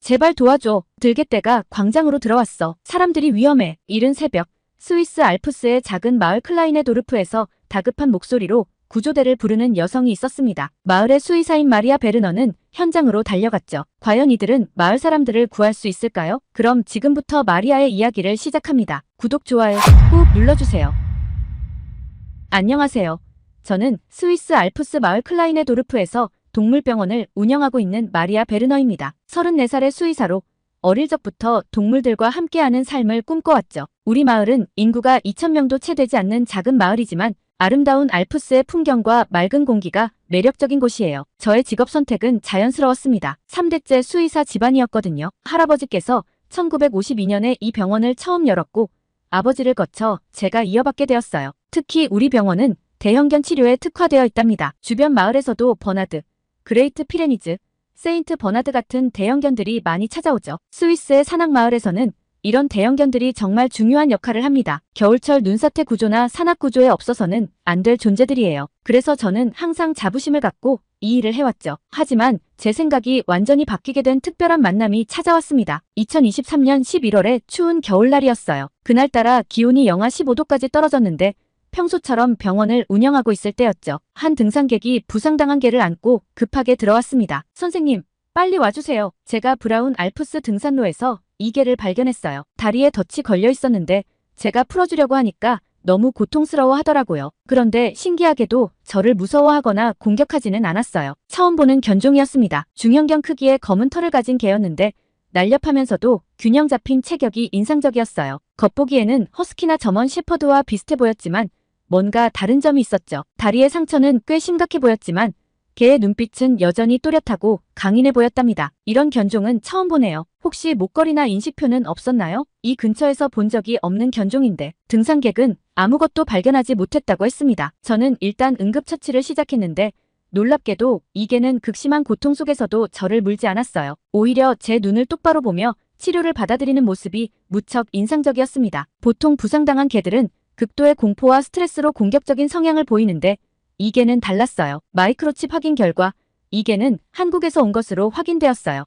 제발 도와줘. 들개떼가 광장으로 들어왔어. 사람들이 위험해. 이른 새벽, 스위스 알프스의 작은 마을 클라이네도르프에서 다급한 목소리로 구조대를 부르는 여성이 있었습니다. 마을의 수의사인 마리아 베르너는 현장으로 달려갔죠. 과연 이들은 마을 사람들을 구할 수 있을까요? 그럼 지금부터 마리아의 이야기를 시작합니다. 구독, 좋아요 꾹 눌러주세요. 안녕하세요. 저는 스위스 알프스 마을 클라이네도르프에서 동물병원을 운영하고 있는 마리아 베르너입니다. 34살의 수의사로 어릴 적부터 동물들과 함께하는 삶을 꿈꿔왔죠. 우리 마을은 인구가 2,000명도 채 되지 않는 작은 마을이지만 아름다운 알프스의 풍경과 맑은 공기가 매력적인 곳이에요. 저의 직업 선택은 자연스러웠습니다. 3대째 수의사 집안이었거든요. 할아버지께서 1952년에 이 병원을 처음 열었고 아버지를 거쳐 제가 이어받게 되었어요. 특히 우리 병원은 대형견 치료에 특화되어 있답니다. 주변 마을에서도 버나드, 그레이트 피레니즈, 세인트 버나드 같은 대형견들이 많이 찾아오죠. 스위스의 산악마을에서는 이런 대형견들이 정말 중요한 역할을 합니다. 겨울철 눈사태 구조나 산악 구조에 없어서는 안 될 존재들이에요. 그래서 저는 항상 자부심을 갖고 이 일을 해왔죠. 하지만 제 생각이 완전히 바뀌게 된 특별한 만남이 찾아왔습니다. 2023년 11월에 추운 겨울날이었어요. 그날따라 기온이 영하 15도까지 떨어졌는데 평소처럼 병원을 운영하고 있을 때였죠. 한 등산객이 부상당한 개를 안고 급하게 들어왔습니다. 선생님, 빨리 와주세요. 제가 브라운 알프스 등산로에서 이 개를 발견했어요. 다리에 덫이 걸려 있었는데 제가 풀어주려고 하니까 너무 고통스러워 하더라고요. 그런데 신기하게도 저를 무서워하거나 공격하지는 않았어요. 처음 보는 견종이었습니다. 중형견 크기의 검은 털을 가진 개였는데 날렵하면서도 균형 잡힌 체격이 인상적이었어요. 겉보기에는 허스키나 저먼 shepherd와 비슷해 보였지만 뭔가 다른 점이 있었죠. 다리의 상처는 꽤 심각해 보였지만 개의 눈빛은 여전히 또렷하고 강인해 보였답니다. 이런 견종은 처음 보네요. 혹시 목걸이나 인식표는 없었나요? 이 근처에서 본 적이 없는 견종인데 등산객은 아무것도 발견하지 못했다고 했습니다. 저는 일단 응급처치를 시작했는데 놀랍게도 이 개는 극심한 고통 속에서도 저를 물지 않았어요. 오히려 제 눈을 똑바로 보며 치료를 받아들이는 모습이 무척 인상적이었습니다. 보통 부상당한 개들은 극도의 공포와 스트레스로 공격적인 성향을 보이는데 이 개는 달랐어요. 마이크로칩 확인 결과 이 개는 한국에서 온 것으로 확인되었어요.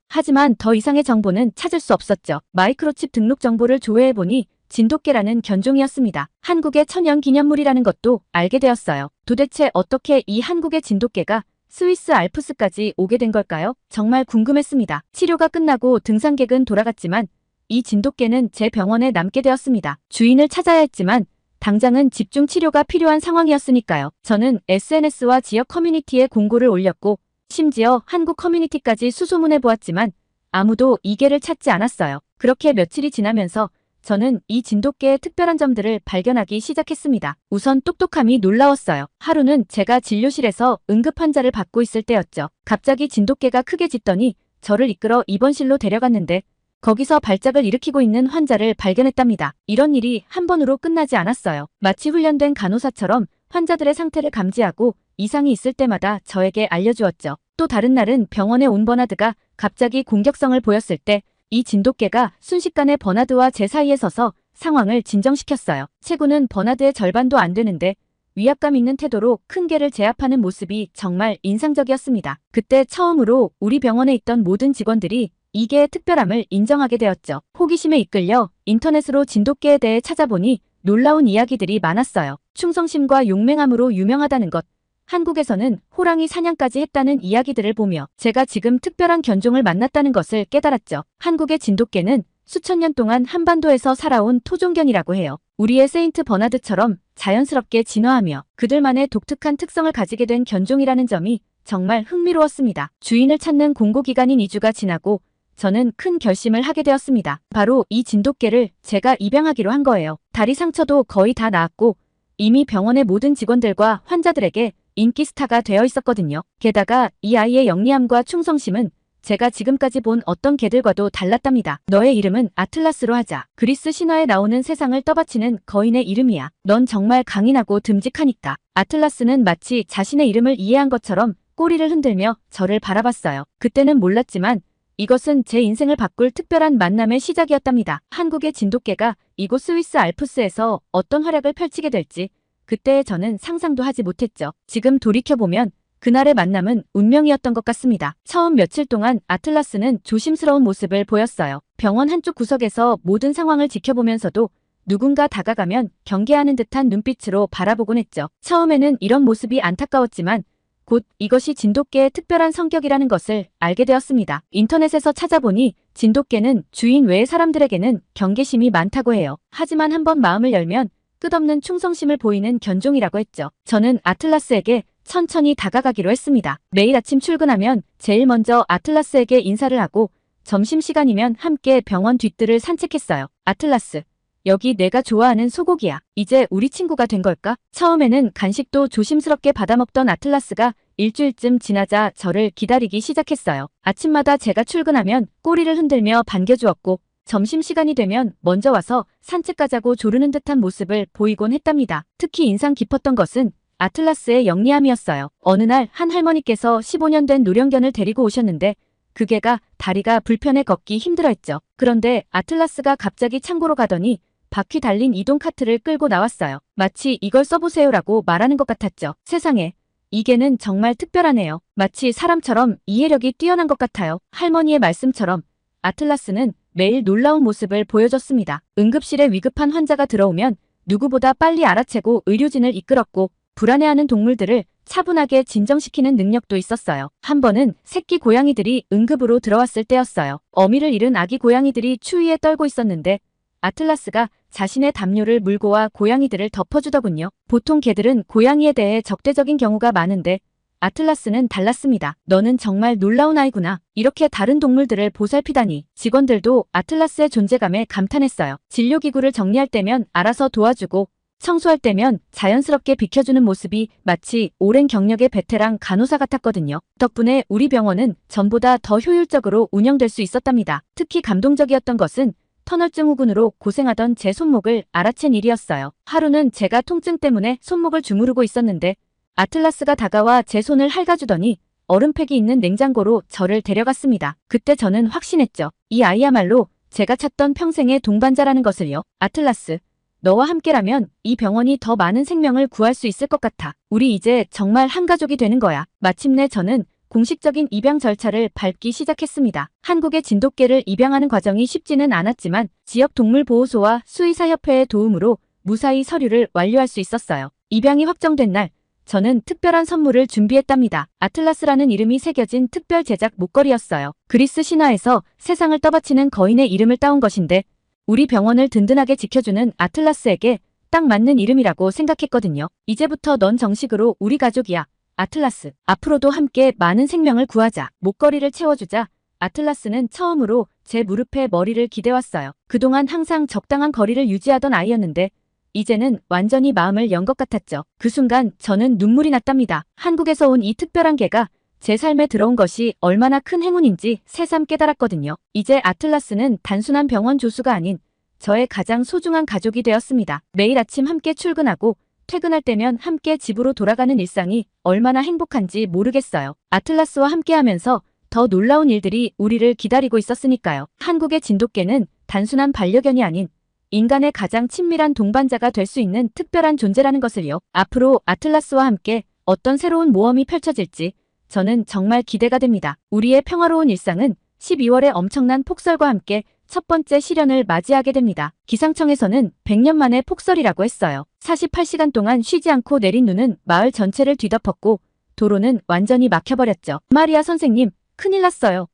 하지만 더 이상의 정보는 찾을 수 없었죠. 마이크로칩 등록 정보를 조회해보니 진돗개라는 견종이었습니다. 한국의 천연기념물이라는 것도 알게 되었어요. 도대체 어떻게 이 한국의 진돗개가 스위스 알프스까지 오게 된 걸까요? 정말 궁금했습니다. 치료가 끝나고 등산객은 돌아갔지만 이 진돗개는 제 병원에 남게 되었습니다. 주인을 찾아야 했지만 당장은 집중 치료가 필요한 상황이었으니까요. 저는 SNS와 지역 커뮤니티에 공고를 올렸고 심지어 한국 커뮤니티까지 수소문해 보았지만 아무도 이 개를 찾지 않았어요. 그렇게 며칠이 지나면서 저는 이 진돗개의 특별한 점들을 발견하기 시작했습니다. 우선 똑똑함이 놀라웠어요. 하루는 제가 진료실에서 응급 환자를 받고 있을 때였죠. 갑자기 진돗개가 크게 짖더니 저를 이끌어 입원실로 데려갔는데 거기서 발작을 일으키고 있는 환자를 발견했답니다. 이런 일이 한 번으로 끝나지 않았어요. 마치 훈련된 간호사처럼 환자들의 상태를 감지하고 이상이 있을 때마다 저에게 알려주었죠. 또 다른 날은 병원에 온 버나드가 갑자기 공격성을 보였을 때 이 진돗개가 순식간에 버나드와 제 사이에 서서 상황을 진정시켰어요. 체구는 버나드의 절반도 안 되는데 위압감 있는 태도로 큰 개를 제압하는 모습이 정말 인상적이었습니다. 그때 처음으로 우리 병원에 있던 모든 직원들이 이 개의 특별함을 인정하게 되었죠. 호기심에 이끌려 인터넷으로 진돗개에 대해 찾아보니 놀라운 이야기들이 많았어요. 충성심과 용맹함으로 유명하다는 것, 한국에서는 호랑이 사냥까지 했다는 이야기들을 보며 제가 지금 특별한 견종을 만났다는 것을 깨달았죠. 한국의 진돗개는 수천 년 동안 한반도에서 살아온 토종견이라고 해요. 우리의 세인트 버나드처럼 자연스럽게 진화하며 그들만의 독특한 특성을 가지게 된 견종이라는 점이 정말 흥미로웠습니다. 주인을 찾는 공고기간인 2주가 지나고 저는 큰 결심을 하게 되었습니다. 바로 이 진돗개를 제가 입양하기로 한 거예요. 다리 상처도 거의 다 나았고 이미 병원의 모든 직원들과 환자들에게 인기 스타가 되어 있었거든요. 게다가 이 아이의 영리함과 충성심은 제가 지금까지 본 어떤 개들과도 달랐답니다. 너의 이름은 아틀라스로 하자. 그리스 신화에 나오는 세상을 떠받치는 거인의 이름이야. 넌 정말 강인하고 듬직하니까. 아틀라스는 마치 자신의 이름을 이해한 것처럼 꼬리를 흔들며 저를 바라봤어요. 그때는 몰랐지만 이것은 제 인생을 바꿀 특별한 만남의 시작이었답니다. 한국의 진돗개가 이곳 스위스 알프스에서 어떤 활약을 펼치게 될지 그때의 저는 상상도 하지 못했죠. 지금 돌이켜보면 그날의 만남은 운명이었던 것 같습니다. 처음 며칠 동안 아틀라스는 조심스러운 모습을 보였어요. 병원 한쪽 구석에서 모든 상황을 지켜보면서도 누군가 다가가면 경계하는 듯한 눈빛으로 바라보곤 했죠. 처음에는 이런 모습이 안타까웠지만 곧 이것이 진돗개의 특별한 성격이라는 것을 알게 되었습니다. 인터넷에서 찾아보니 진돗개는 주인 외의 사람들에게는 경계심이 많다고 해요. 하지만 한번 마음을 열면 끝없는 충성심을 보이는 견종이라고 했죠. 저는 아틀라스에게 천천히 다가가기로 했습니다. 매일 아침 출근하면 제일 먼저 아틀라스에게 인사를 하고 점심시간이면 함께 병원 뒷뜰을 산책했어요. 아틀라스, 여기 내가 좋아하는 소고기야. 이제 우리 친구가 된 걸까? 처음에는 간식도 조심스럽게 받아먹던 아틀라스가 일주일쯤 지나자 저를 기다리기 시작했어요. 아침마다 제가 출근하면 꼬리를 흔들며 반겨주었고 점심시간이 되면 먼저 와서 산책 가자고 조르는 듯한 모습을 보이곤 했답니다. 특히 인상 깊었던 것은 아틀라스의 영리함이었어요. 어느 날 한 할머니께서 15년 된 노령견을 데리고 오셨는데 그 개가 다리가 불편해 걷기 힘들어했죠. 그런데 아틀라스가 갑자기 창고로 가더니 바퀴 달린 이동 카트를 끌고 나왔어요. 마치 이걸 써보세요라고 말하는 것 같았죠. 세상에, 이 개는 정말 특별하네요. 마치 사람처럼 이해력이 뛰어난 것 같아요. 할머니의 말씀처럼 아틀라스는 매일 놀라운 모습을 보여줬습니다. 응급실에 위급한 환자가 들어오면 누구보다 빨리 알아채고 의료진을 이끌었고 불안해하는 동물들을 차분하게 진정시키는 능력도 있었어요. 한 번은 새끼 고양이들이 응급으로 들어왔을 때였어요. 어미를 잃은 아기 고양이들이 추위에 떨고 있었는데 아틀라스가 자신의 담요를 물고 와 고양이들을 덮어주더군요. 보통 개들은 고양이에 대해 적대적인 경우가 많은데 아틀라스는 달랐습니다. 너는 정말 놀라운 아이구나. 이렇게 다른 동물들을 보살피다니. 직원들도 아틀라스의 존재감에 감탄했어요. 진료기구를 정리할 때면 알아서 도와주고 청소할 때면 자연스럽게 비켜주는 모습이 마치 오랜 경력의 베테랑 간호사 같았거든요. 덕분에 우리 병원은 전보다 더 효율적으로 운영될 수 있었답니다. 특히 감동적이었던 것은 터널증 후군으로 고생하던 제 손목을 알아챈 일이었어요. 하루는 제가 통증 때문에 손목을 주무르고 있었는데 아틀라스가 다가와 제 손을 핥아주더니 얼음팩이 있는 냉장고로 저를 데려갔습니다. 그때 저는 확신했죠. 이 아이야말로 제가 찾던 평생의 동반자라는 것을요. 아틀라스, 너와 함께라면 이 병원이 더 많은 생명을 구할 수 있을 것 같아. 우리 이제 정말 한 가족이 되는 거야. 마침내 저는 공식적인 입양 절차를 밟기 시작했습니다. 한국의 진돗개를 입양하는 과정이 쉽지는 않았지만 지역동물보호소와 수의사협회의 도움으로 무사히 서류를 완료할 수 있었어요. 입양이 확정된 날, 저는 특별한 선물을 준비했답니다. 아틀라스라는 이름이 새겨진 특별 제작 목걸이였어요. 그리스 신화에서 세상을 떠받치는 거인의 이름을 따온 것인데 우리 병원을 든든하게 지켜주는 아틀라스에게 딱 맞는 이름이라고 생각했거든요. 이제부터 넌 정식으로 우리 가족이야. 아틀라스, 앞으로도 함께 많은 생명을 구하자. 목걸이를 채워주자 아틀라스는 처음으로 제 무릎에 머리를 기대왔어요. 그동안 항상 적당한 거리를 유지하던 아이였는데 이제는 완전히 마음을 연 것 같았죠. 그 순간 저는 눈물이 났답니다. 한국에서 온 이 특별한 개가 제 삶에 들어온 것이 얼마나 큰 행운인지 새삼 깨달았거든요. 이제 아틀라스는 단순한 병원 조수가 아닌 저의 가장 소중한 가족이 되었습니다. 매일 아침 함께 출근하고 퇴근할 때면 함께 집으로 돌아가는 일상이 얼마나 행복한지 모르겠어요. 아틀라스와 함께하면서 더 놀라운 일들이 우리를 기다리고 있었으니까요. 한국의 진돗개는 단순한 반려견이 아닌 인간의 가장 친밀한 동반자가 될 수 있는 특별한 존재라는 것을요. 앞으로 아틀라스와 함께 어떤 새로운 모험이 펼쳐질지 저는 정말 기대가 됩니다. 우리의 평화로운 일상은 12월의 엄청난 폭설과 함께 첫 번째 시련을 맞이하게 됩니다. 기상청에서는 100년 만에 폭설이라고 했어요. 48시간 동안 쉬지 않고 내린 눈은 마을 전체를 뒤덮었고 도로는 완전히 막혀버렸죠. 마리아 선생님, 큰일 났어요.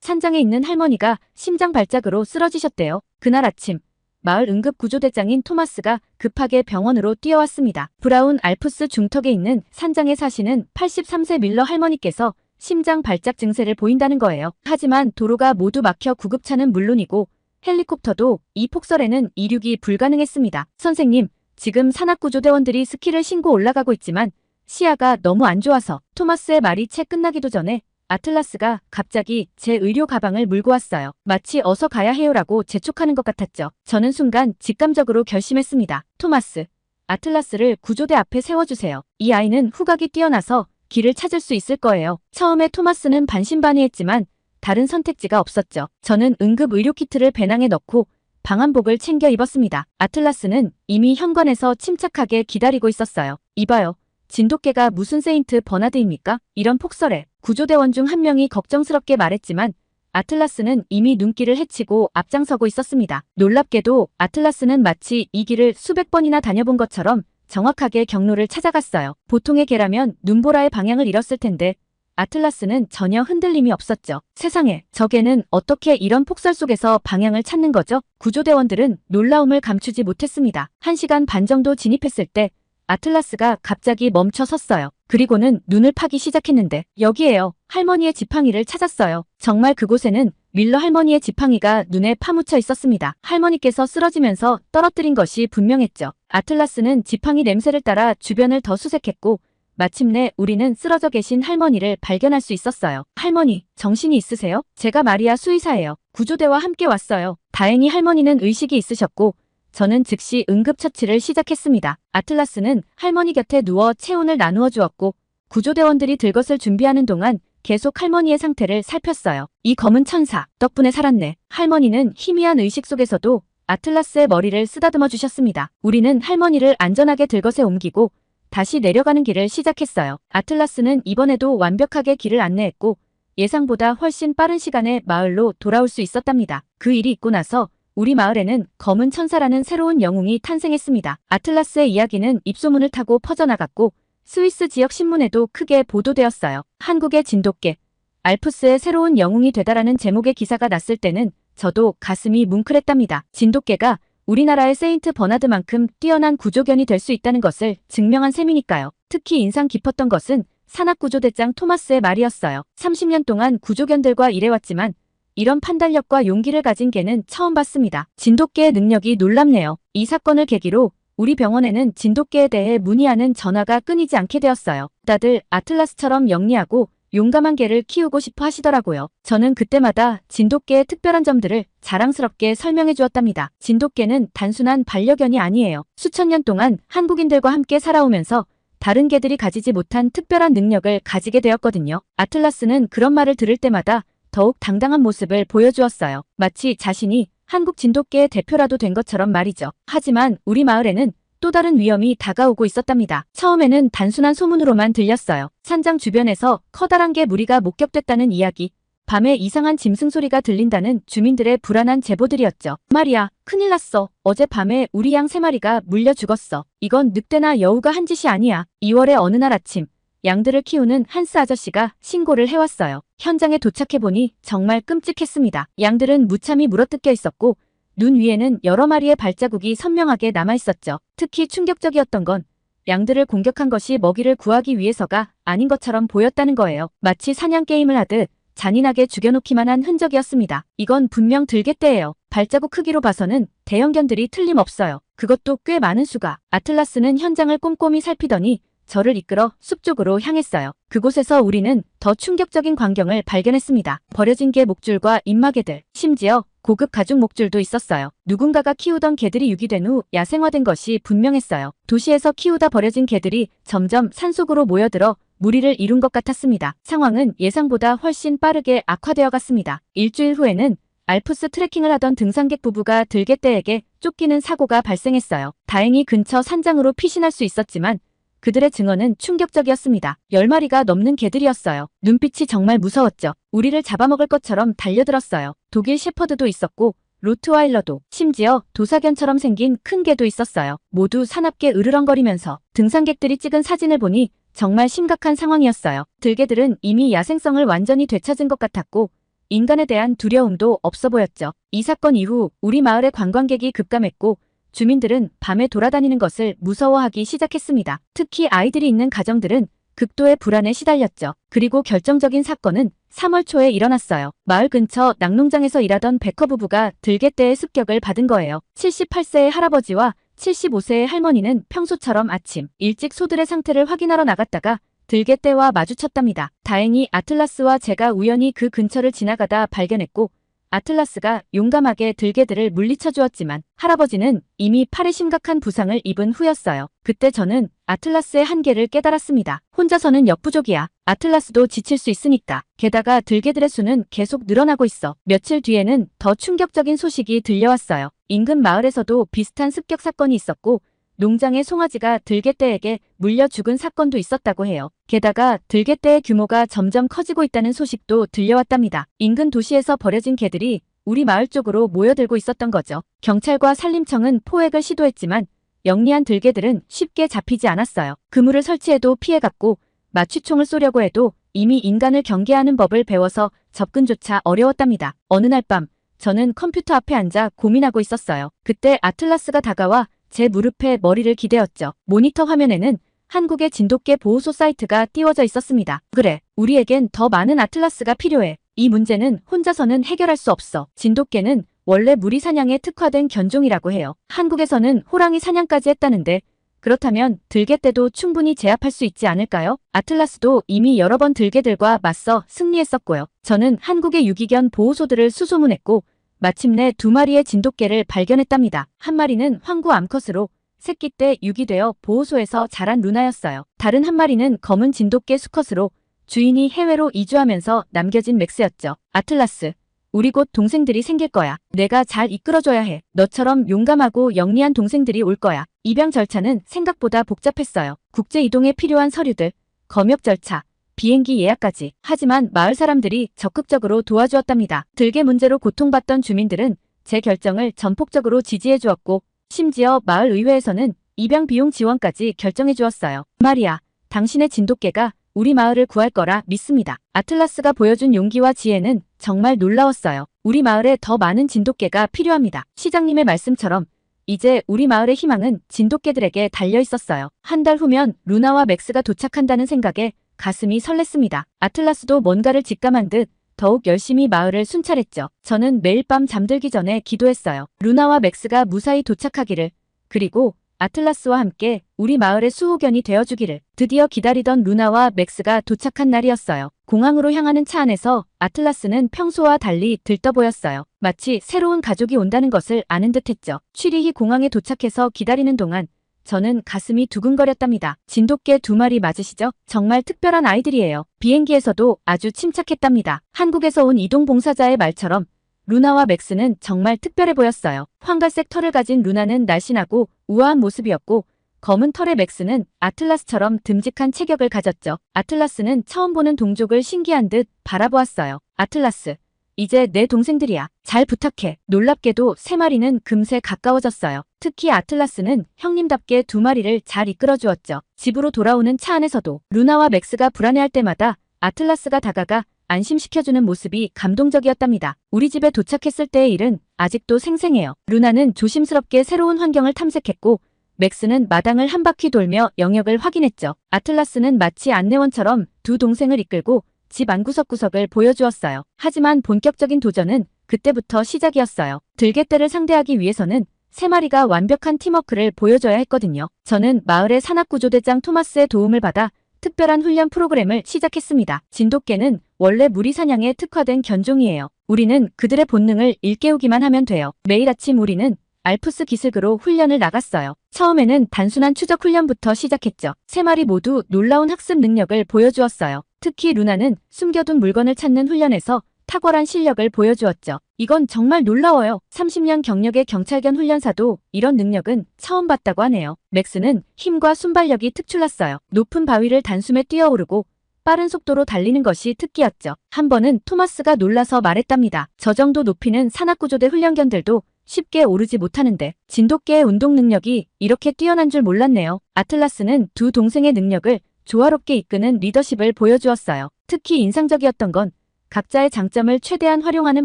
산장에 있는 할머니가 심장 발작으로 쓰러지셨대요. 그날 아침 마을 응급구조대장인 토마스가 급하게 병원으로 뛰어왔습니다. 브라운 알프스 중턱에 있는 산장에 사시는 83세 밀러 할머니께서 심장 발작 증세를 보인다는 거예요. 하지만 도로가 모두 막혀 구급차는 물론이고 헬리콥터도 이 폭설에는 이륙이 불가능했습니다. 선생님, 지금 산악구조대원들이 스키를 신고 올라가고 있지만 시야가 너무 안 좋아서. 토마스의 말이 채 끝나기도 전에 아틀라스가 갑자기 제 의료 가방을 물고 왔어요. 마치 어서 가야 해요라고 재촉하는 것 같았죠. 저는 순간 직감적으로 결심했습니다. 토마스, 아틀라스를 구조대 앞에 세워주세요. 이 아이는 후각이 뛰어나서 길을 찾을 수 있을 거예요. 처음에 토마스는 반신반의했지만 다른 선택지가 없었죠. 저는 응급 의료 키트를 배낭에 넣고 방한복을 챙겨 입었습니다. 아틀라스는 이미 현관에서 침착하게 기다리고 있었어요. 이봐요. 진돗개가 무슨 세인트 버나드입니까? 이런 폭설에 구조대원 중 한 명이 걱정스럽게 말했지만 아틀라스는 이미 눈길을 헤치고 앞장서고 있었습니다. 놀랍게도 아틀라스는 마치 이 길을 수백 번이나 다녀본 것처럼 정확하게 경로를 찾아갔어요. 보통의 개라면 눈보라의 방향을 잃었을 텐데 아틀라스는 전혀 흔들림이 없었죠. 세상에, 저 개는 어떻게 이런 폭설 속에서 방향을 찾는 거죠? 구조대원들은 놀라움을 감추지 못했습니다. 1시간 반 정도 진입했을 때 아틀라스가 갑자기 멈춰 섰어요. 그리고는 눈을 파기 시작했는데 여기에요. 할머니의 지팡이를 찾았어요. 정말 그곳에는 밀러 할머니의 지팡이가 눈에 파묻혀 있었습니다. 할머니께서 쓰러지면서 떨어뜨린 것이 분명했죠. 아틀라스는 지팡이 냄새를 따라 주변을 더 수색했고 마침내 우리는 쓰러져 계신 할머니를 발견할 수 있었어요. 할머니, 정신이 있으세요? 제가 마리아 수의사예요. 구조대와 함께 왔어요. 다행히 할머니는 의식이 있으셨고 저는 즉시 응급처치를 시작했습니다. 아틀라스는 할머니 곁에 누워 체온을 나누어 주었고 구조대원들이 들것을 준비하는 동안 계속 할머니의 상태를 살폈어요. 이 검은 천사, 덕분에 살았네. 할머니는 희미한 의식 속에서도 아틀라스의 머리를 쓰다듬어 주셨습니다. 우리는 할머니를 안전하게 들것에 옮기고 다시 내려가는 길을 시작했어요. 아틀라스는 이번에도 완벽하게 길을 안내했고 예상보다 훨씬 빠른 시간에 마을로 돌아올 수 있었답니다. 그 일이 있고 나서 우리 마을에는 검은 천사라는 새로운 영웅이 탄생했습니다. 아틀라스의 이야기는 입소문을 타고 퍼져나갔고 스위스 지역 신문에도 크게 보도되었어요. 한국의 진돗개, 알프스의 새로운 영웅이 되다라는 제목의 기사가 났을 때는 저도 가슴이 뭉클했답니다. 진돗개가 우리나라의 세인트 버나드만큼 뛰어난 구조견이 될 수 있다는 것을 증명한 셈이니까요. 특히 인상 깊었던 것은 산악구조대장 토마스의 말이었어요. 30년 동안 구조견들과 일해왔지만 이런 판단력과 용기를 가진 개는 처음 봤습니다. 진돗개의 능력이 놀랍네요. 이 사건을 계기로 우리 병원에는 진돗개에 대해 문의하는 전화가 끊이지 않게 되었어요. 다들 아틀라스처럼 영리하고 용감한 개를 키우고 싶어 하시더라고요. 저는 그때마다 진돗개의 특별한 점들을 자랑스럽게 설명해 주었답니다. 진돗개는 단순한 반려견이 아니에요. 수천 년 동안 한국인들과 함께 살아오면서 다른 개들이 가지지 못한 특별한 능력을 가지게 되었거든요. 아틀라스는 그런 말을 들을 때마다 더욱 당당한 모습을 보여주었어요. 마치 자신이 한국 진돗개의 대표라도 된 것처럼 말이죠. 하지만 우리 마을에는 또 다른 위험이 다가오고 있었답니다. 처음에는 단순한 소문으로만 들렸어요. 산장 주변에서 커다란 개 무리가 목격됐다는 이야기, 밤에 이상한 짐승 소리가 들린다는 주민들의 불안한 제보들이었죠. 말이야, 큰일 났어. 어젯밤에 우리 양 3마리가 물려 죽었어. 이건 늑대나 여우가 한 짓이 아니야. 2월의 어느 날 아침, 양들을 키우는 한스 아저씨가 신고를 해왔어요. 현장에 도착해보니 정말 끔찍했습니다. 양들은 무참히 물어뜯겨 있었고 눈 위에는 여러 마리의 발자국이 선명하게 남아있었죠. 특히 충격적이었던 건 양들을 공격한 것이 먹이를 구하기 위해서가 아닌 것처럼 보였다는 거예요. 마치 사냥 게임을 하듯 잔인하게 죽여놓기만 한 흔적이었습니다. 이건 분명 들개떼예요. 발자국 크기로 봐서는 대형견들이 틀림없어요. 그것도 꽤 많은 수가. 아틀라스는 현장을 꼼꼼히 살피더니 저를 이끌어 숲 쪽으로 향했어요. 그곳에서 우리는 더 충격적인 광경을 발견했습니다. 버려진 개 목줄과 입마개들, 심지어 고급 가죽 목줄도 있었어요. 누군가가 키우던 개들이 유기된 후 야생화된 것이 분명했어요. 도시에서 키우다 버려진 개들이 점점 산속으로 모여들어 무리를 이룬 것 같았습니다. 상황은 예상보다 훨씬 빠르게 악화되어 갔습니다. 일주일 후에는 알프스 트레킹을 하던 등산객 부부가 들개떼에게 쫓기는 사고가 발생했어요. 다행히 근처 산장으로 피신할 수 있었지만 그들의 증언은 충격적이었습니다. 10마리가 넘는 개들이었어요. 눈빛이 정말 무서웠죠. 우리를 잡아먹을 것처럼 달려들었어요. 독일 셰퍼드도 있었고 로트와일러도, 심지어 도사견처럼 생긴 큰 개도 있었어요. 모두 사납게 으르렁거리면서 등산객들이 찍은 사진을 보니 정말 심각한 상황이었어요. 들개들은 이미 야생성을 완전히 되찾은 것 같았고 인간에 대한 두려움도 없어 보였죠. 이 사건 이후 우리 마을의 관광객이 급감했고 주민들은 밤에 돌아다니는 것을 무서워하기 시작했습니다. 특히 아이들이 있는 가정들은 극도의 불안에 시달렸죠. 그리고 결정적인 사건은 3월 초에 일어났어요. 마을 근처 낙농장에서 일하던 베커 부부가 들개떼의 습격을 받은 거예요. 78세의 할아버지와 75세의 할머니는 평소처럼 아침 일찍 소들의 상태를 확인하러 나갔다가 들개떼와 마주쳤답니다. 다행히 아틀라스와 제가 우연히 그 근처를 지나가다 발견했고 아틀라스가 용감하게 들개들을 물리쳐 주었지만 할아버지는 이미 팔에 심각한 부상을 입은 후였어요. 그때 저는 아틀라스의 한계를 깨달았습니다. 혼자서는 역부족이야. 아틀라스도 지칠 수 있으니까. 게다가 들개들의 수는 계속 늘어나고 있어. 며칠 뒤에는 더 충격적인 소식이 들려왔어요. 인근 마을에서도 비슷한 습격 사건이 있었고 농장의 송아지가 들개떼에게 물려 죽은 사건도 있었다고 해요. 게다가 들개떼의 규모가 점점 커지고 있다는 소식도 들려왔답니다. 인근 도시에서 버려진 개들이 우리 마을 쪽으로 모여들고 있었던 거죠. 경찰과 산림청은 포획을 시도했지만 영리한 들개들은 쉽게 잡히지 않았어요. 그물을 설치해도 피해갔고 마취총을 쏘려고 해도 이미 인간을 경계하는 법을 배워서 접근조차 어려웠답니다. 어느 날 밤 저는 컴퓨터 앞에 앉아 고민하고 있었어요. 그때 아틀라스가 다가와 제 무릎에 머리를 기대었죠. 모니터 화면에는 한국의 진돗개 보호소 사이트가 띄워져 있었습니다. 그래, 우리에겐 더 많은 아틀라스가 필요해. 이 문제는 혼자서는 해결할 수 없어. 진돗개는 원래 무리 사냥에 특화된 견종이라고 해요. 한국에서는 호랑이 사냥까지 했다는데 그렇다면 들개떼도 충분히 제압할 수 있지 않을까요? 아틀라스도 이미 여러 번 들개들과 맞서 승리했었고요. 저는 한국의 유기견 보호소들을 수소문했고 마침내 2마리의 진돗개를 발견했답니다. 한 마리는 황구 암컷으로 새끼 때 유기되어 보호소에서 자란 루나였어요. 다른 한 마리는 검은 진돗개 수컷으로 주인이 해외로 이주하면서 남겨진 맥스였죠. 아틀라스, 우리 곧 동생들이 생길 거야. 내가 잘 이끌어줘야 해. 너처럼 용감하고 영리한 동생들이 올 거야. 입양 절차는 생각보다 복잡했어요. 국제 이동에 필요한 서류들, 검역 절차, 비행기 예약까지. 하지만 마을 사람들이 적극적으로 도와주었답니다. 들개 문제로 고통받던 주민들은 제 결정을 전폭적으로 지지해 주었고 심지어 마을 의회에서는 입양 비용 지원까지 결정해 주었어요. 마리아, 당신의 진돗개가 우리 마을을 구할 거라 믿습니다. 아틀라스가 보여준 용기와 지혜는 정말 놀라웠어요. 우리 마을에 더 많은 진돗개가 필요합니다. 시장님의 말씀처럼 이제 우리 마을의 희망은 진돗개들에게 달려 있었어요. 한 달 후면 루나와 맥스가 도착한다는 생각에 가슴이 설렜습니다. 아틀라스도 뭔가를 직감한 듯 더욱 열심히 마을을 순찰했죠. 저는 매일 밤 잠들기 전에 기도했어요. 루나와 맥스가 무사히 도착하기를, 그리고 아틀라스와 함께 우리 마을의 수호견이 되어주기를. 드디어 기다리던 루나와 맥스가 도착한 날이었어요. 공항으로 향하는 차 안에서 아틀라스는 평소와 달리 들떠 보였어요. 마치 새로운 가족이 온다는 것을 아는 듯했죠. 취리히 공항에 도착해서 기다리는 동안 저는 가슴이 두근거렸답니다. 진돗개 2마리 맞으시죠? 정말 특별한 아이들이에요. 비행기에서도 아주 침착했답니다. 한국에서 온 이동봉사자의 말처럼 루나와 맥스는 정말 특별해 보였어요. 황갈색 털을 가진 루나는 날씬하고 우아한 모습이었고 검은 털의 맥스는 아틀라스처럼 듬직한 체격을 가졌죠. 아틀라스는 처음 보는 동족을 신기한 듯 바라보았어요. 아틀라스, 이제 내 동생들이야. 잘 부탁해. 놀랍게도 3마리는 금세 가까워졌어요. 특히 아틀라스는 형님답게 2마리를 잘 이끌어주었죠. 집으로 돌아오는 차 안에서도 루나와 맥스가 불안해할 때마다 아틀라스가 다가가 안심시켜주는 모습이 감동적이었답니다. 우리 집에 도착했을 때의 일은 아직도 생생해요. 루나는 조심스럽게 새로운 환경을 탐색했고 맥스는 마당을 한 바퀴 돌며 영역을 확인했죠. 아틀라스는 마치 안내원처럼 2 동생을 이끌고 집 안 구석구석을 보여주었어요. 하지만 본격적인 도전은 그때부터 시작이었어요. 들개떼를 상대하기 위해서는 3마리가 완벽한 팀워크를 보여줘야 했거든요. 저는 마을의 산악구조대장 토마스의 도움을 받아 특별한 훈련 프로그램을 시작했습니다. 진돗개는 원래 무리 사냥에 특화된 견종이에요. 우리는 그들의 본능을 일깨우기만 하면 돼요. 매일 아침 우리는 알프스 기슭으로 훈련을 나갔어요. 처음에는 단순한 추적 훈련부터 시작했죠. 3마리 모두 놀라운 학습 능력을 보여주었어요. 특히 루나는 숨겨둔 물건을 찾는 훈련에서 탁월한 실력을 보여주었죠. 이건 정말 놀라워요. 30년 경력의 경찰견 훈련사도 이런 능력은 처음 봤다고 하네요. 맥스는 힘과 순발력이 특출났어요. 높은 바위를 단숨에 뛰어오르고 빠른 속도로 달리는 것이 특기였죠. 한 번은 토마스가 놀라서 말했답니다. 저 정도 높이는 산악구조대 훈련견들도 쉽게 오르지 못하는데 진돗개의 운동 능력이 이렇게 뛰어난 줄 몰랐네요. 아틀라스는 2 동생의 능력을 조화롭게 이끄는 리더십을 보여주었어요. 특히 인상적이었던 건 각자의 장점을 최대한 활용하는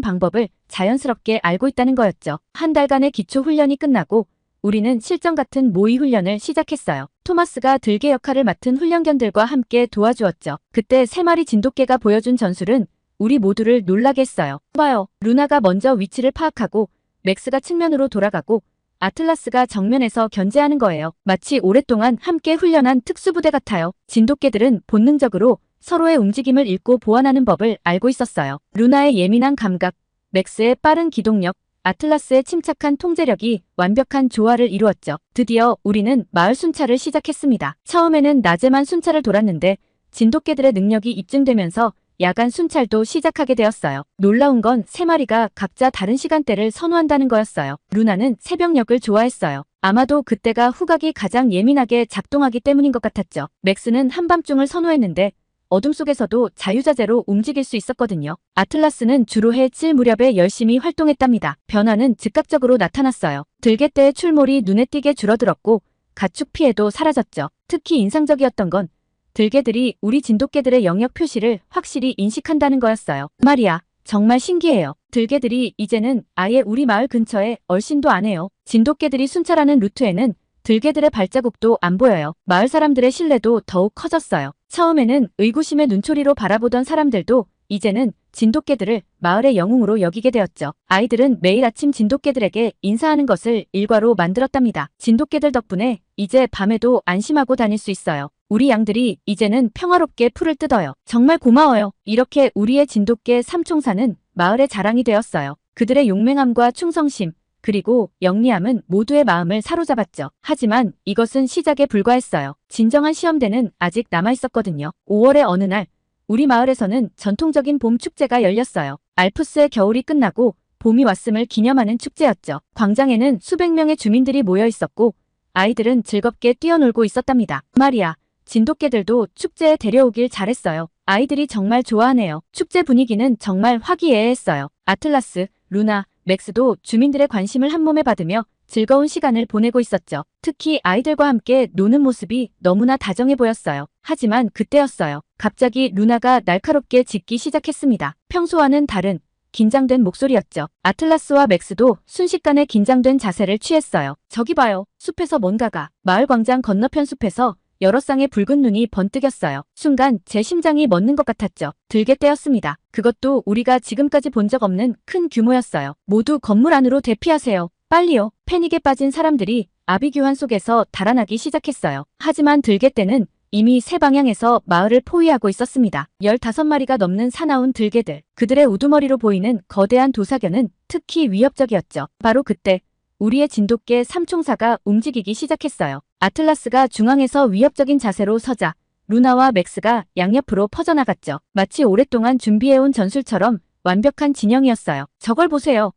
방법을 자연스럽게 알고 있다는 거였죠. 한 달간의 기초 훈련이 끝나고 우리는 실전 같은 모의 훈련을 시작했어요. 토마스가 들개 역할을 맡은 훈련견들과 함께 도와주었죠. 그때 3마리 진돗개가 보여준 전술은 우리 모두를 놀라게 했어요. 봐요. 루나가 먼저 위치를 파악하고 맥스가 측면으로 돌아가고 아틀라스가 정면에서 견제하는 거예요. 마치 오랫동안 함께 훈련한 특수부대 같아요. 진돗개들은 본능적으로 서로의 움직임을 읽고 보완하는 법을 알고 있었어요. 루나의 예민한 감각, 맥스의 빠른 기동력, 아틀라스의 침착한 통제력이 완벽한 조화를 이루었죠. 드디어 우리는 마을 순찰을 시작했습니다. 처음에는 낮에만 순찰을 돌았는데 진돗개들의 능력이 입증되면서 야간 순찰도 시작하게 되었어요. 놀라운 건 3마리가 각자 다른 시간대를 선호한다는 거였어요. 루나는 새벽녘을 좋아했어요. 아마도 그때가 후각이 가장 예민하게 작동하기 때문인 것 같았죠. 맥스는 한밤중을 선호했는데 어둠 속에서도 자유자재로 움직일 수 있었거든요. 아틀라스는 주로 해질 무렵에 열심히 활동했답니다. 변화는 즉각적으로 나타났어요. 들개떼의 출몰이 눈에 띄게 줄어들었고 가축 피해도 사라졌죠. 특히 인상적이었던 건 들개들이 우리 진돗개들의 영역 표시를 확실히 인식한다는 거였어요. 말이야, 정말 신기해요. 들개들이 이제는 아예 우리 마을 근처에 얼씬도 안 해요. 진돗개들이 순찰하는 루트에는 들개들의 발자국도 안 보여요. 마을 사람들의 신뢰도 더욱 커졌어요. 처음에는 의구심의 눈초리로 바라보던 사람들도 이제는 진돗개들을 마을의 영웅으로 여기게 되었죠. 아이들은 매일 아침 진돗개들에게 인사하는 것을 일과로 만들었답니다. 진돗개들 덕분에 이제 밤에도 안심하고 다닐 수 있어요. 우리 양들이 이제는 평화롭게 풀을 뜯어요. 정말 고마워요. 이렇게 우리의 진돗개 삼총사는 마을의 자랑이 되었어요. 그들의 용맹함과 충성심, 그리고 영리함은 모두의 마음을 사로잡았죠. 하지만 이것은 시작에 불과했어요. 진정한 시험대는 아직 남아있었거든요. 5월의 어느 날 우리 마을에서는 전통적인 봄 축제가 열렸어요. 알프스의 겨울이 끝나고 봄이 왔음을 기념하는 축제였죠. 광장에는 수백 명의 주민들이 모여 있었고 아이들은 즐겁게 뛰어놀고 있었답니다. 말이야, 진돗개들도 축제에 데려오길 잘했어요. 아이들이 정말 좋아하네요. 축제 분위기는 정말 화기애애했어요. 아틀라스, 루나, 맥스도 주민들의 관심을 한몸에 받으며 즐거운 시간을 보내고 있었죠. 특히 아이들과 함께 노는 모습이 너무나 다정해 보였어요. 하지만 그때였어요. 갑자기 루나가 날카롭게 짖기 시작했습니다. 평소와는 다른 긴장된 목소리였죠. 아틀라스와 맥스도 순식간에 긴장된 자세를 취했어요. 저기 봐요. 숲에서 뭔가가. 마을 광장 건너편 숲에서 여러 쌍의 붉은 눈이 번뜩였어요. 순간 제 심장이 멎는 것 같았죠. 들개떼였습니다. 그것도 우리가 지금까지 본 적 없는 큰 규모였어요. 모두 건물 안으로 대피하세요. 빨리요. 패닉에 빠진 사람들이 아비규환 속에서 달아나기 시작했어요. 하지만 들개떼는 이미 세 방향에서 마을을 포위하고 있었습니다. 15마리가 넘는 사나운 들개들. 그들의 우두머리로 보이는 거대한 도사견은 특히 위협적이었죠. 바로 그때 우리의 진돗개 삼총사가 움직이기 시작했어요. 아틀라스가 중앙에서 위협적인 자세로 서자 루나와 맥스가 양옆으로 퍼져나갔죠. 마치 오랫동안 준비해온 전술처럼 완벽한 진영이었어요. 저걸 보세요.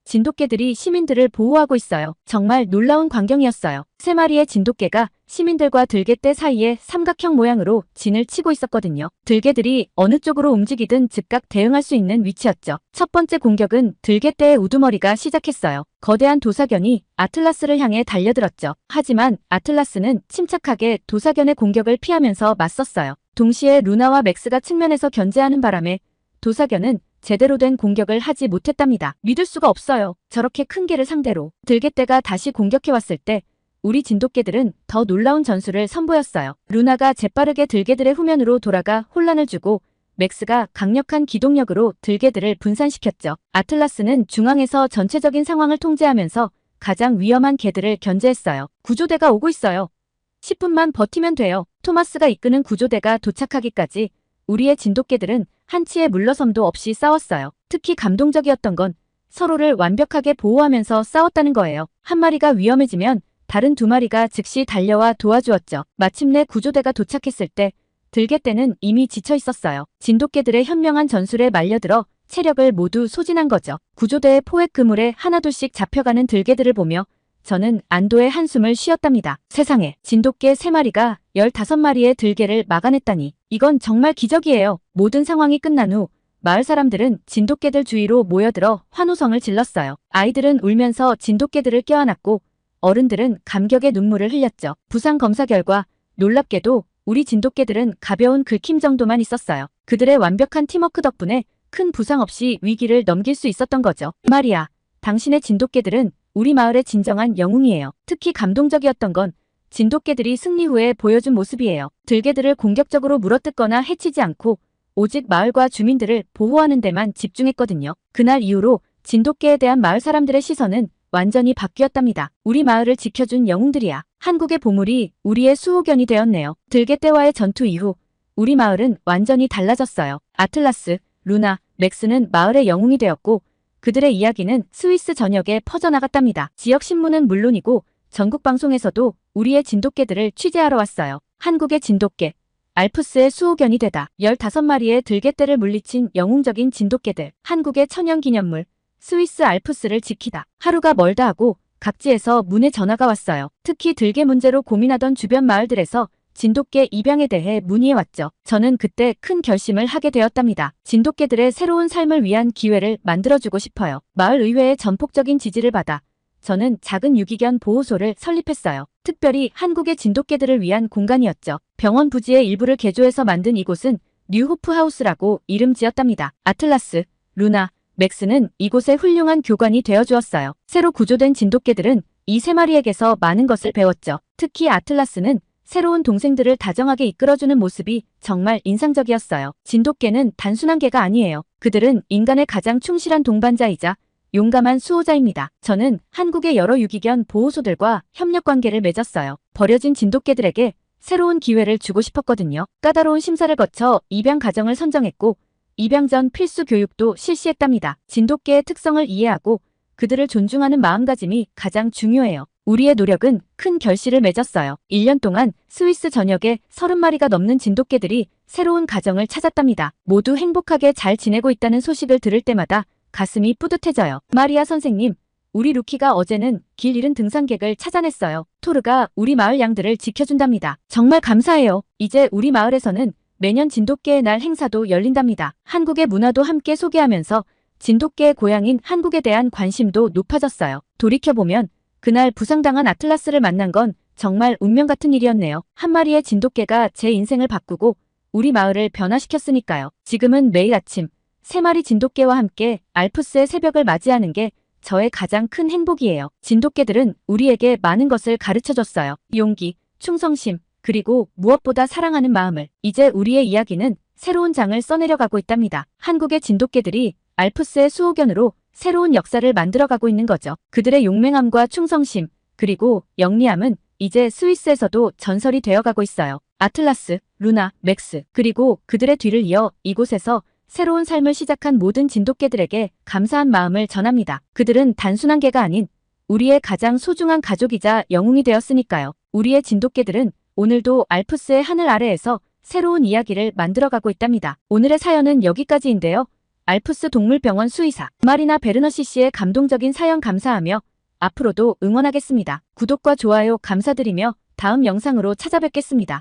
진돗개들이 시민들을 보호하고 있어요. 정말 놀라운 광경이었어요. 3마리의 진돗개가 시민들과 들개떼 사이에 삼각형 모양으로 진을 치고 있었거든요. 들개들이 어느 쪽으로 움직이든 즉각 대응할 수 있는 위치였죠. 첫 번째 공격은 들개떼의 우두머리가 시작했어요. 거대한 도사견이 아틀라스를 향해 달려들었죠. 하지만 아틀라스는 침착하게 도사견의 공격을 피하면서 맞섰어요. 동시에 루나와 맥스가 측면에서 견제하는 바람에 도사견은 제대로 된 공격을 하지 못했답니다. 믿을 수가 없어요. 저렇게 큰 개를 상대로 들개떼가 다시 공격해왔을 때 우리 진돗개들은 더 놀라운 전술을 선보였어요. 루나가 재빠르게 들개들의 후면으로 돌아가 혼란을 주고 맥스가 강력한 기동력으로 들개들을 분산시켰죠. 아틀라스는 중앙에서 전체적인 상황을 통제하면서 가장 위험한 개들을 견제했어요. 구조대가 오고 있어요. 10분만 버티면 돼요. 토마스가 이끄는 구조대가 도착하기까지 우리의 진돗개들은 한치의 물러섬도 없이 싸웠어요. 특히 감동적이었던 건 서로를 완벽하게 보호하면서 싸웠다는 거예요. 한 마리가 위험해지면 다른 2마리가 즉시 달려와 도와주었죠. 마침내 구조대가 도착했을 때 들개떼는 이미 지쳐 있었어요. 진돗개들의 현명한 전술에 말려들어 체력을 모두 소진한 거죠. 구조대의 포획 그물에 하나둘씩 잡혀가는 들개들을 보며 저는 안도의 한숨을 쉬었답니다. 세상에, 진돗개 3마리가 15마리의 들개를 막아냈다니. 이건 정말 기적이에요. 모든 상황이 끝난 후 마을 사람들은 진돗개들 주위로 모여들어 환호성을 질렀어요. 아이들은 울면서 진돗개들을 껴안았고 어른들은 감격의 눈물을 흘렸죠. 부상 검사 결과 놀랍게도 우리 진돗개들은 가벼운 긁힘 정도만 있었어요. 그들의 완벽한 팀워크 덕분에 큰 부상 없이 위기를 넘길 수 있었던 거죠. 말이야, 당신의 진돗개들은 우리 마을의 진정한 영웅이에요. 특히 감동적이었던 건 진돗개들이 승리 후에 보여준 모습이에요. 들개들을 공격적으로 물어뜯거나 해치지 않고 오직 마을과 주민들을 보호하는 데만 집중했거든요. 그날 이후로 진돗개에 대한 마을 사람들의 시선은 완전히 바뀌었답니다. 우리 마을을 지켜준 영웅들이야. 한국의 보물이 우리의 수호견이 되었네요. 들개떼와의 전투 이후 우리 마을은 완전히 달라졌어요. 아틀라스, 루나, 맥스는 마을의 영웅이 되었고 그들의 이야기는 스위스 전역에 퍼져나갔답니다. 지역 신문은 물론이고 전국 방송에서도 우리의 진돗개들을 취재하러 왔어요. 한국의 진돗개, 알프스의 수호견이 되다. 15마리의 들개떼를 물리친 영웅적인 진돗개들. 한국의 천연기념물, 스위스 알프스를 지키다. 하루가 멀다 하고 각지에서 문의 전화가 왔어요. 특히 들개 문제로 고민하던 주변 마을들에서 진돗개 입양에 대해 문의해왔죠. 저는 그때 큰 결심을 하게 되었답니다. 진돗개들의 새로운 삶을 위한 기회를 만들어주고 싶어요. 마을 의회의 전폭적인 지지를 받아 저는 작은 유기견 보호소를 설립했어요. 특별히 한국의 진돗개들을 위한 공간이었죠. 병원 부지의 일부를 개조해서 만든 이곳은 뉴호프 하우스라고 이름 지었답니다. 아틀라스, 루나, 맥스는 이곳에 훌륭한 교관이 되어주었어요. 새로 구조된 진돗개들은 이 세 마리에게서 많은 것을 배웠죠. 특히 아틀라스는 새로운 동생들을 다정하게 이끌어주는 모습이 정말 인상적이었어요. 진돗개는 단순한 개가 아니에요. 그들은 인간의 가장 충실한 동반자이자 용감한 수호자입니다. 저는 한국의 여러 유기견 보호소들과 협력 관계를 맺었어요. 버려진 진돗개들에게 새로운 기회를 주고 싶었거든요. 까다로운 심사를 거쳐 입양 가정을 선정했고 입양 전 필수 교육도 실시했답니다. 진돗개의 특성을 이해하고 그들을 존중하는 마음가짐이 가장 중요해요. 우리의 노력은 큰 결실을 맺었어요. 1년 동안 스위스 전역에 30마리가 넘는 진돗개들이 새로운 가정을 찾았답니다. 모두 행복하게 잘 지내고 있다는 소식을 들을 때마다 가슴이 뿌듯해져요. 마리아 선생님, 우리 루키가 어제는 길 잃은 등산객을 찾아냈어요. 토르가 우리 마을 양들을 지켜준답니다. 정말 감사해요. 이제 우리 마을에서는 매년 진돗개의 날 행사도 열린답니다. 한국의 문화도 함께 소개하면서 진돗개의 고향인 한국에 대한 관심도 높아졌어요. 돌이켜보면 그날 부상당한 아틀라스를 만난 건 정말 운명 같은 일이었네요. 한 마리의 진돗개가 제 인생을 바꾸고 우리 마을을 변화시켰으니까요. 지금은 매일 아침 3마리 진돗개와 함께 알프스의 새벽을 맞이하는 게 저의 가장 큰 행복이에요. 진돗개들은 우리에게 많은 것을 가르쳐줬어요. 용기, 충성심, 그리고 무엇보다 사랑하는 마음을. 이제 우리의 이야기는 새로운 장을 써내려가고 있답니다. 한국의 진돗개들이 알프스의 수호견으로 새로운 역사를 만들어가고 있는 거죠. 그들의 용맹함과 충성심, 그리고 영리함은 이제 스위스에서도 전설이 되어가고 있어요. 아틀라스, 루나, 맥스, 그리고 그들의 뒤를 이어 이곳에서 새로운 삶을 시작한 모든 진돗개들에게 감사한 마음을 전합니다. 그들은 단순한 개가 아닌 우리의 가장 소중한 가족이자 영웅이 되었으니까요. 우리의 진돗개들은 오늘도 알프스의 하늘 아래에서 새로운 이야기를 만들어가고 있답니다. 오늘의 사연은 여기까지인데요. 알프스 동물병원 수의사 마리나 베르너시 씨의 감동적인 사연 감사하며 앞으로도 응원하겠습니다. 구독과 좋아요 감사드리며 다음 영상으로 찾아뵙겠습니다.